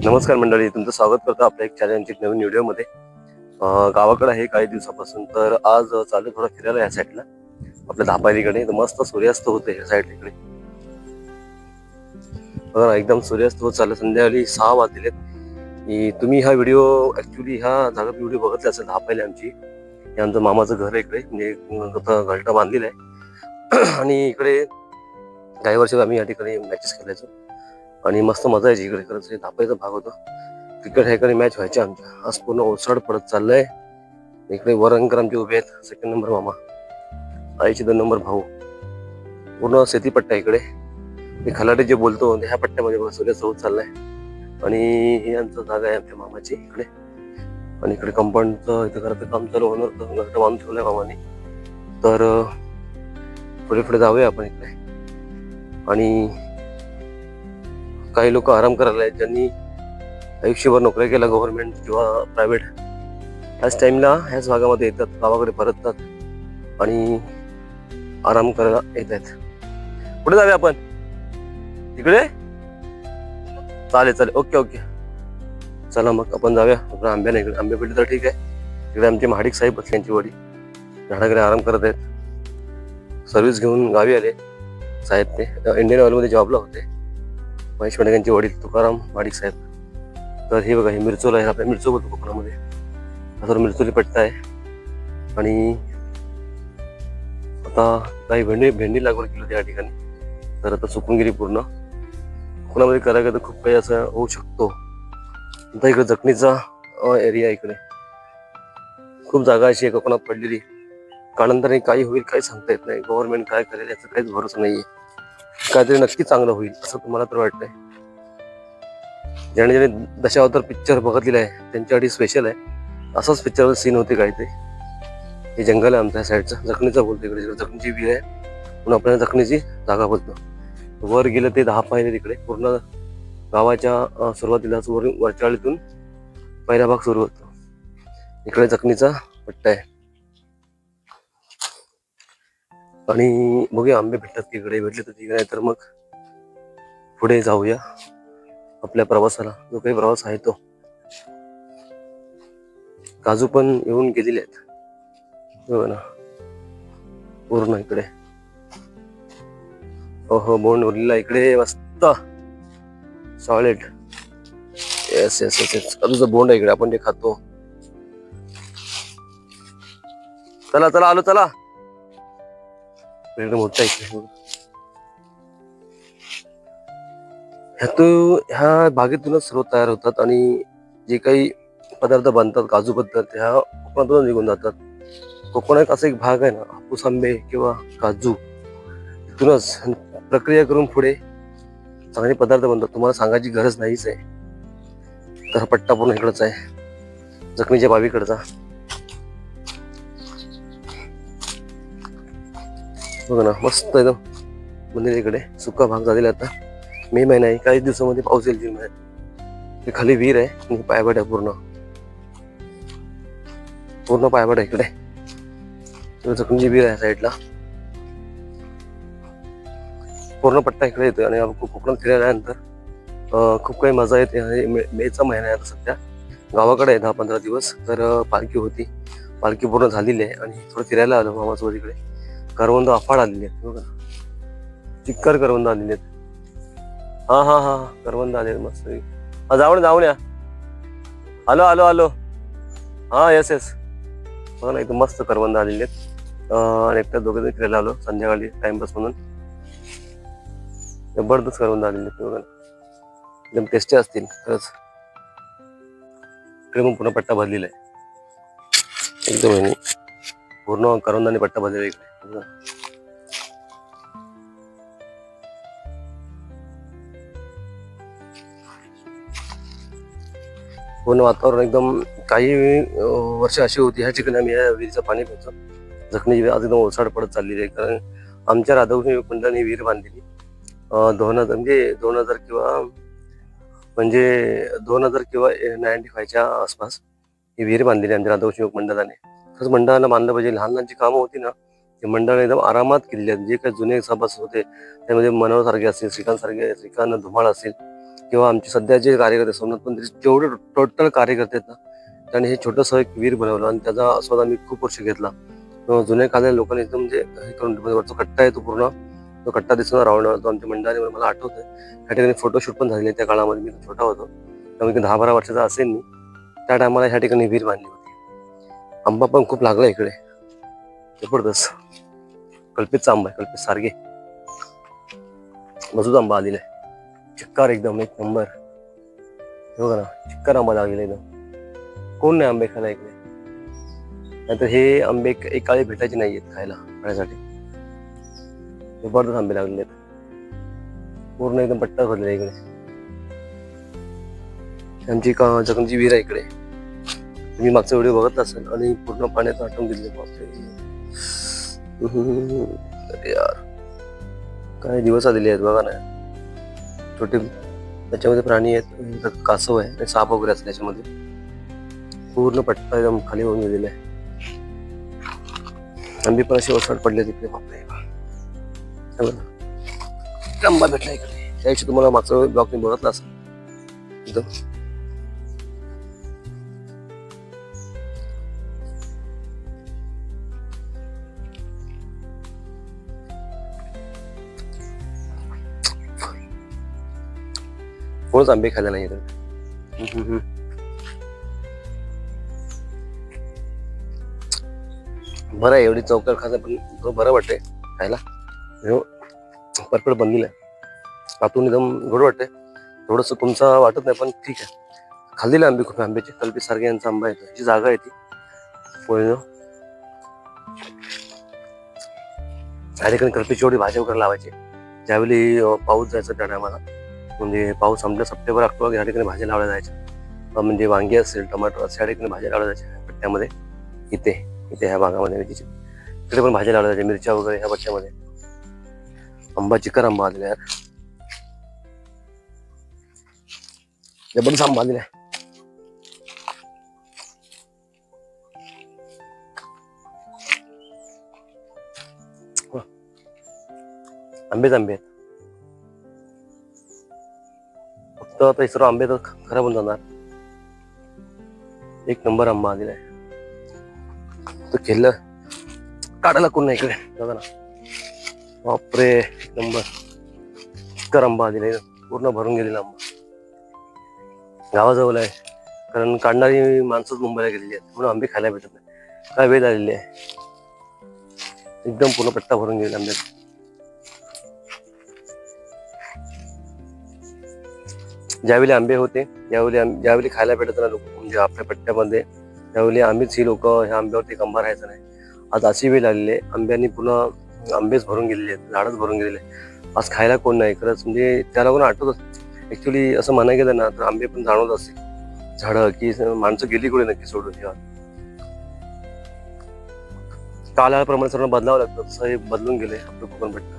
नमस्कार मंडळी, तुमचं स्वागत करतो आपल्या एक चॅलेंजच्या नवीन व्हिडिओमध्ये. गावाकडे आहे काही दिवसापासून, तर आज चालू थोडं फिरायला या साईडला आपल्या धापालीकडे. मस्त सूर्यास्त होते या साईड इकडे बघा, एकदम सूर्यास्त होत चाललं. संध्याकाळी 6 वाजलेत. तुम्ही हा व्हिडिओ ऍक्च्युली ह्या जागा व्हिडिओ बघितला असेल. धापाली आमची, हे आमचं मामाचं घर आहे इकडे, म्हणजे घरटा बांधलेला आहे. आणि इकडे काही वर्ष आम्ही या ठिकाणी मॅचेस खेळायचो आणि मस्त मजा यायची इकडे. खरंच हे धापालीचा भाग होता. क्रिकेट ह्या ठिकाणी मॅच व्हायच्या आमच्या. आज पूर्ण ओसाड पडत चाललंय. इकडे वरंकर आमचे उभे आहेत, सेकंड नंबर मामा, आईचे 2 नंबर भाऊ. पूर्ण शेतीपट्टा इकडे. मी खलाटे जे बोलतो ह्या पट्ट्यामध्ये सूर्यास्त होत चाललाय. आणि ही यांचं जागा आहे आमच्या मामाची इकडे. आणि इकडे कंपाऊंडचं इथं घराचं काम चालू होणार होतं, घरचं बांधून ठेवलंय मामाने. तर पुढे पुढे जाऊया आपण इकडे. आणि काही लोक आराम करायला आहेत, ज्यांनी आयुष्यभर नोकऱ्या केल्या, गव्हर्नमेंट किंवा प्रायव्हेट. ह्याच टाइमला ह्याच भागामध्ये येतात, गावाकडे परततात आणि आराम करायला येत आहेत. कुठे जाऊया आपण? तिकडे चालेल चालेल, ओके ओके, चला मग आपण जाऊया. आपण आंब्याला इकडे आंबे भेटले तर ठीक आहे. तिकडे आमचे महाडिक साहेब बसले, यांची वडील झाडाकडे आराम करत आहेत. सर्व्हिस घेऊन गावी आले साहेब. ते इंडियन ऑइलमध्ये जॉबला होते. महेश यांचे वडील तुकाराम महाडिक साहेब. तर हे बघा, हे मिरचोला आहे. आपल्या मिरचो बोलतो कोकणामध्ये. हा मिरचोली पट्टा आहे. आणि आता काही भेंडी लागवड केली होती या ठिकाणी. तर आता सुकून गेली पूर्ण. कोकणामध्ये करायला तर खूप काही असं होऊ शकतो. आता इकडे जखणीचा एरिया, इकडे खूप जागा अशी आहे कोकणात पडलेली. कालांतराने काही होईल काही सांगता येत नाही. गव्हर्नमेंट काय करेल याचा काहीच भरोसा नाहीये. काहीतरी नक्की चांगलं होईल असं तुम्हाला तर वाटतंय. ज्याने ज्याने दशावतार पिक्चर बघितलेला आहे त्यांच्यासाठी स्पेशल आहे. असाच पिक्चर सीन होते काहीतरी. हे जंगल आहे आमच्या साईडचं, जखणीचा बोलतो इकडे. जखणीची विहीर आहे म्हणून आपल्याला जखणीची जागा बोलतो. वर गेलं ते 10 पायऱ्या तिकडे. पूर्ण गावाच्या सुरुवातीलाच वरचाळीतून पहिला भाग सुरू होतो. इकडे जखणीचा पट्टा आहे. आणि बघूया आंबे भेटतात की इकडे. भेटले तर ठीक आहे, तर मग पुढे जाऊया आपल्या प्रवासाला. जो काही प्रवास आहे तो. काजू पण येऊन गेलेले आहेत बघा ना पूर्ण इकडे. हो, बोंड उरलेला इकडे मस्त solid. Yes yes yes yes, काजूचं बोंड आहे इकडे, आपण ते खातो. चला चला, आलो चला. इकडे मोठा इकडे. ह्या बागेतूनच सर्व तयार होतात. आणि जे काही पदार्थ बनतात काजू बनतात ह्या कोकणातून निघून जातात. कोकण एक असा एक भाग आहे ना, हापूस आंबे किंवा काजू, इथूनच प्रक्रिया करून पुढे चांगले पदार्थ बनतात. तुम्हाला सांगायची गरज नाहीच आहे. तर हा पट्टा पूर्ण इकडचा आहे, जखमीच्या बावीकडचा. बघा ना मस्त एकदम मंदिर इकडे. सुका भाग झालेला आता. मे महिना आहे, काही दिवसामध्ये पाऊस येईल. जून महिन्यात. खाली विहीर आहे आणि पायवाट आहे पूर्ण पूर्ण पायवाट आहे इकडे. जखमीची विहीर आहे साईडला. पूर्ण पट्टा इकडे येतोय. आणि कोकणात फिरायला आल्यानंतर खूप काही मजा येते. मेचा महिना आहे आता सध्या. गावाकडे आहे 10-15 दिवस. तर पालखी होती, पालखी पूर्ण झालेली आहे. आणि थोडं फिरायला आलो मामासोबत इकडे. करवंद अफाट आलेली आहेत बघा, चिक्कर करवंद आलेली आहेत. हा हा हा, करवंद आले मस्त. जाऊन या. आलो आलो आलो. हा येस येस, बघा ना एकदम मस्त करवंद आलेले आहेत. आणि एकट्या दोघे फिरायला आलो संध्याकाळी टाइमपास म्हणून. जबरदस्त करवंद आलेले आहेत बघा, एकदम टेस्टी असतील खरंच. इकडे मग पूर्ण पट्टा भरलेला आहे एकदम. पूर्ण करवंदाने पट्टा भरलेला इकडे. पूर्ण वातावरण एकदम. काही वर्ष अशी होती ह्या ठिकाणी आम्ही या विहिरीचं पाणी प्यायचो. जखमी आज एकदम ओसाड पडत चाललेली आहे. कारण आमच्या राधाकृष्ण मंडळाने विहीर बांधलेली 2000 किंवा 95च्या आसपास ही विहीर बांधलेली आमच्या राधाकृष्ण मंडळाने. खरंच मंडळाला बांधलं पाहिजे. लहान लहानची कामं होती ना, ते मंडळाने एकदम आरामात केलेली आहेत. जे काही जुने सभासद होते त्यामध्ये मनोहर सारखे असतील, श्रीकांत धुमाळ असतील, किंवा आमचे सध्या जे कार्यकर्ते सोमनाथ मंदिर जेवढे टोटल कार्यकर्ते आहेत ना, त्यांनी हे छोटंसं एक विहीर बनवलं आणि त्याचा आस्वाद आम्ही खूप वर्ष घेतला. जुन्या काळात लोकांनी एकदम म्हणजे हे करून वरचा कट्टा आहे तो पूर्ण, तो कट्टा दिसतो रावण, तो आमच्या मंडळाने मला आठवतंय. त्या ठिकाणी फोटोशूट पण झालेले त्या काळामध्ये. मी छोटा होतो, त्यामुळे 10-12 वर्षाचा असेल मी. त्या टायमाला ह्या ठिकाणी विहीर बांधली होती. आंबा पण खूप लागला इकडे, जबरदस्त. कल्पितचा आंबा आहे, कल्पित सारगे, मजबूत आंबा आलेला आहे, चिक्कार एकदम एक नंबर. बघा ना, चिक्कार आंबा लागलेला एकदम. कोण नाही आंबे खायला इकडे, नाहीतर हे आंबे एक काळी भेटायचे नाहीयेत खायला खाण्यासाठी. जबरदस्त आंबे लागलेले आहेत, पूर्ण एकदम पट्टा भरलेला इकडे. आमची जगनची विहीर आहे इकडे, तुम्ही मागचा व्हिडिओ बघत असाल. आणि पूर्ण पाण्यात आटून गेले. अरे यार, काय दिवस आलेले आहेत बघा ना. छोटे त्याच्यामध्ये प्राणी आहेत, कासव आहे आणि साप वगैरे असते त्याच्यामध्ये. पूर्ण पट्टा एकदम खाली होऊन गेलेला आहे. आंबे पण असे ओसाड पडले तिकडे. बापरे, आंबा भेटला इकडे. त्याविषयी तुम्हाला मागचा ब्लॉग मी बघितला असेल एकदम. कोणच आंबे खायला नाही येत. बरं आहे, एवढी चौकट खायला पण बरं वाटतंय खायला. परफेक्ट बनलेलं आहे, आतून एकदम गोड वाटतंय. थोडंसं तुमचा वाटत नाही पण ठीक आहे. खाल्लेले आंबे खूप आंब्याचे. कल्पित सारखे यांचा आंबा आहे, जी जागा आहे ती पोळी त्या ठिकाणी कल्पितची एवढी भाजी वगैरे लावायची. ज्यावेळी पाऊस जायचा त्या टायमाला, म्हणजे पाऊस संपला सप्टेंबर ऑक्टोबर, या ठिकाणी भाज्या लावल्या जायच्या. म्हणजे वांगी असेल, टमाटर असेल, या ठिकाणी भाज्या लावल्या जायच्या पट्ट्यामध्ये. इथे ह्या भागामध्ये तिकडे पण भाज्या लावल्या जायच्या, मिरच्या वगैरे ह्या पट्ट्यामध्ये. आंबा चिक्कार आंबा आलेला यार, जबरदस्त आंबा आलेला आहे. आंबेच आंबे आहेत, फक्त आता सर्व आंबे तर खराब होऊन जाणार. एक नंबर आंबा आलेला आहे. तो केलं काढायला कोण नाही इकडे बघा ना. बापरे, एक नंबर चिक्कार आंबा आलेला आहे, पूर्ण भरून गेलेला आंबा. गावाजवळ आहे, कारण काढणारी माणसंच मुंबईला गेलेली आहेत, म्हणून आंबे खायला भेटत नाही. काय वेळ आलेली आहे, एकदम पूर्ण पट्टा भरून गेलेला आंब्यात. ज्यावेळी आंबे होते ज्यावेळी खायला भेटत ना लोक, म्हणजे आपल्या पट्ट्यामध्ये, त्यावेळी आम्हीच ही लोक ह्या आंब्यावरती कंबा राहायचं नाही. आज अशी वेळ आलेली आहे, आंब्यानी पूर्ण आंबेच भरून गेलेले आहेत, झाडच भरून गेलेले आहे. आज खायला कोण नाही. खरंच म्हणजे त्या लोकांना आठवत, ऍक्च्युली असं म्हणायला गेलं ना तर आंबे पण जाणवत असेल झाडं, की माणसं गेली कुठे नक्की सोडून. तेव्हा काळाप्रमाणे सर्व बदलावं लागतं, तसं हे बदलून गेले आपलं कोकणपट्टा.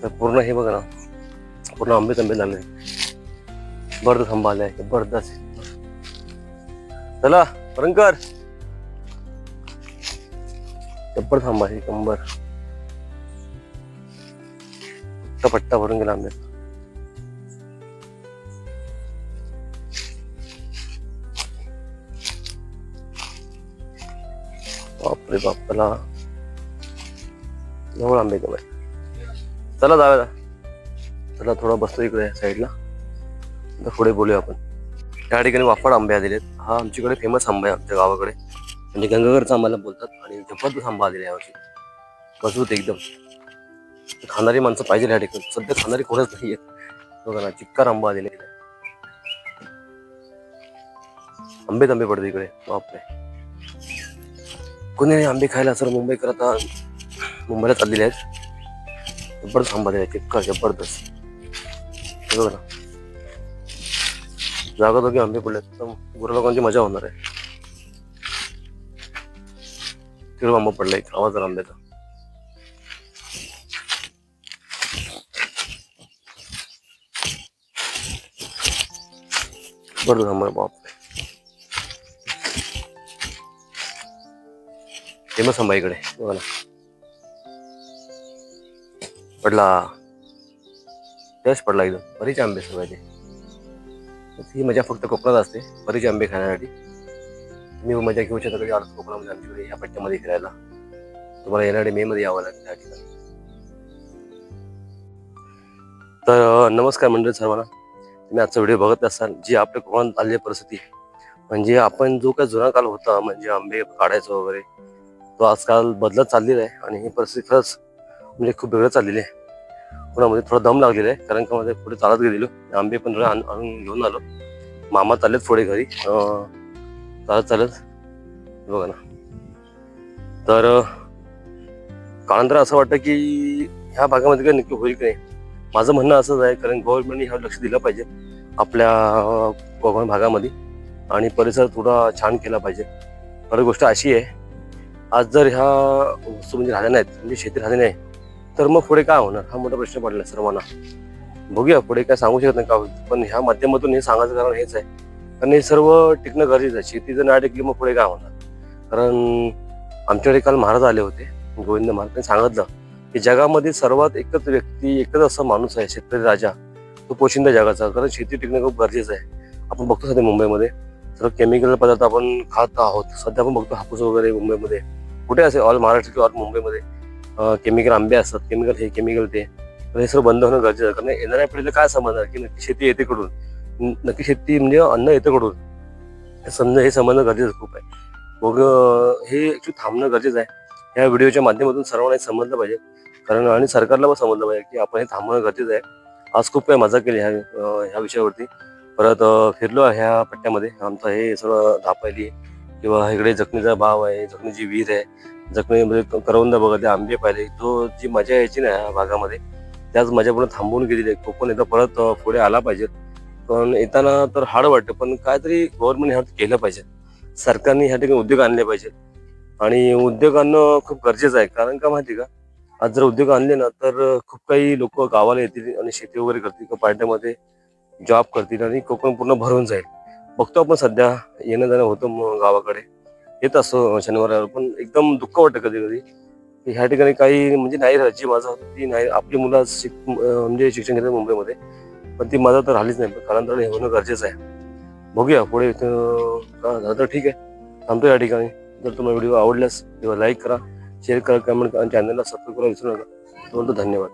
तर पूर्ण हे बघा ना, पूर्ण आंबेच आंबे लागले. जबरदस्त आंबा आलाय, जबरदस्त. चला परंकर, जबरदस्त आंबा आहे, कंबर पट्टा भरून गेला आंब्यात. बापरे बापला, जवळ आंबे कमाय. चला जाऊया, चला थोडा बसतो इकडे साईडला, पुढे बोलूया आपण. त्या ठिकाणी वाफड आंबे आलेले आहेत. हा आमच्याकडे फेमस आंबा आहे आमच्या गावाकडे, म्हणजे गंगागडचा आंब्याला बोलतात. आणि जबरदस्त आंबा आलेला आहे यावर्षी, मजबूत एकदम. खाणारी माणसं पाहिजे ह्या ठिकाणी, सध्या खाणारी कोणच नाही आहेत. बघा ना, चिक्कार आंबा आलेला आहे, आंबेच आंबे पडते इकडे. बापरे, कोणी आंबे खायला सर मुंबईकर आता मुंबईला चाललेले आहेत. जबरदस्त आंबा दिला, चिक्कार जबरदस्त. बघा ना, जागा दोघे आंबे पडले, गुरु लोकांची मजा होणार आहे. तिकडे आंबा पडला, एक आवाज आंब्याचा. बरं आंबा, बाप फेमस आंबा इकडे. बघा ना, पडला, तेच पडला एकदम. बरीच आंबे सगळ्याचे. ही मजा फक्त कोकणात असते, बरेच आंबे खाण्यासाठी. तुम्ही मजा घेऊ शकता कधी आलात कोकणामध्ये आमच्याकडे ह्या पट्ट्यामध्ये फिरायला. तुम्हाला येणारे मे मध्ये यावं लागेल त्या ठिकाणी. तर नमस्कार मंडळी सर्वांना. तुम्ही आजचा व्हिडिओ बघत असाल, जी आपल्या कोकणात आलेली परिस्थिती म्हणजे आपण जो काही जुना काल होता म्हणजे आंबे काढायचं वगैरे, तो आजकाल बदलत चाललेला आहे. आणि ही परिस्थिती खरंच म्हणजे खूप वेगळं चाललेली आहे. कोणामध्ये थोडा दम लागलेला आहे, कारण का मध्ये पुढे चालत गेलेलो, आंबे पण आणून घेऊन आलो. मामा चाललेत पुढे घरी चालत चालत, बघा ना. तर कालांतर असं वाटतं की ह्या भागामध्ये काही नक्की होईल की नाही. माझं म्हणणं असंच आहे, कारण गव्हर्नमेंटने ह्यावर लक्ष दिलं पाहिजे आपल्या कोकण भागामध्ये आणि परिसर थोडा छान केला पाहिजे. खरी गोष्ट अशी आहे, आज जर ह्या वस्तू म्हणजे राहिल्या नाहीत, म्हणजे शेती राहिली नाही, तर मग पुढे काय होणार हा मोठा प्रश्न पडला सर्वांना. बघूया पुढे काय सांगू शकत नाही का होईल, पण ह्या माध्यमातून हे सांगायचं कारण हेच आहे, कारण हे सर्व टिकणं गरजेचं आहे. शेती जर नाही टिकली मग पुढे काय होणार. कारण आमच्याकडे काल महाराज आले होते, गोविंद महाराज. त्यांनी सांगितलं की जगामध्ये सर्वात एकच व्यक्ती, एकच असा माणूस आहे शेतकरी राजा, तो पोशिंदा जगाचा. कारण शेती टिकणं खूप गरजेचं आहे. आपण बघतो सध्या मुंबईमध्ये सर्व केमिकल पदार्थ आपण खात आहोत. सध्या आपण बघतो हापूस वगैरे मुंबईमध्ये, कुठे असेल ऑल महाराष्ट्र किंवा ऑल मुंबईमध्ये केमिकल आंबे असतात, केमिकल हे केमिकल ते. तर हे सर्व बंद होणं गरजेचं आहे. कारण येणाऱ्या पिढीला काय समजणार की नक्की शेती येते कडून, नक्की शेती म्हणजे अन्न येतं कडून, हे समजणं गरजेचं खूप आहे. मग हे ऍक्च्युली थांबणं गरजेचं आहे. ह्या व्हिडिओच्या माध्यमातून सर्वांना हे समजलं पाहिजे, कारण आणि सरकारला पण समजलं पाहिजे की आपण हे थांबणं गरजेचं आहे. आज खूप काही मजा केली ह्या विषयावरती. परत फिरलो ह्या पट्ट्यामध्ये. आमचं हे सर्व धापायली किंवा इकडे जखमीचा भाव आहे, जखमीची विहीर आहे, जखमीमध्ये करवंद बघितले, आंबे पाहिले. तो जी मजा यायची ना ह्या भागामध्ये, त्याच मजा पूर्ण थांबवून गेलेली आहे. कोकण एकदा परत पुढे आला पाहिजे. पण येताना तर हाड वाटतं, पण काहीतरी गव्हर्नमेंट ह्यात केलं पाहिजे. सरकारने ह्या ठिकाणी उद्योग आणले पाहिजे आणि उद्योग आणणं खूप गरजेचं आहे. कारण का माहिती का, आज जर उद्योग आणले ना तर खूप काही लोक गावाला येतील आणि शेती वगैरे करतील किंवा पार्ट्यामध्ये जॉब करतील आणि कोकण पूर्ण भरून जाईल. बघतो आपण सध्या येणं जाणं होतं गावाकडे, येत असतो शनिवारावर, पण एकदम दुःख वाटतं कधी कधी की ह्या ठिकाणी काही म्हणजे नाही राहत. जी माझा होती ती नाही. आपली मुलं म्हणजे शिक्षण घेतात मुंबईमध्ये, पण ती माझा तर राहिलीच नाही. कालांतराने हे होणं गरजेचं आहे. बघूया पुढे झालं तर ठीक आहे. थांबतो या ठिकाणी. जर तुम्हाला व्हिडिओ आवडल्यास किंवा लाईक करा, शेअर करा, कमेंट करा, चॅनलला सबस्क्राईब करायला विसरू नका. धन्यवाद.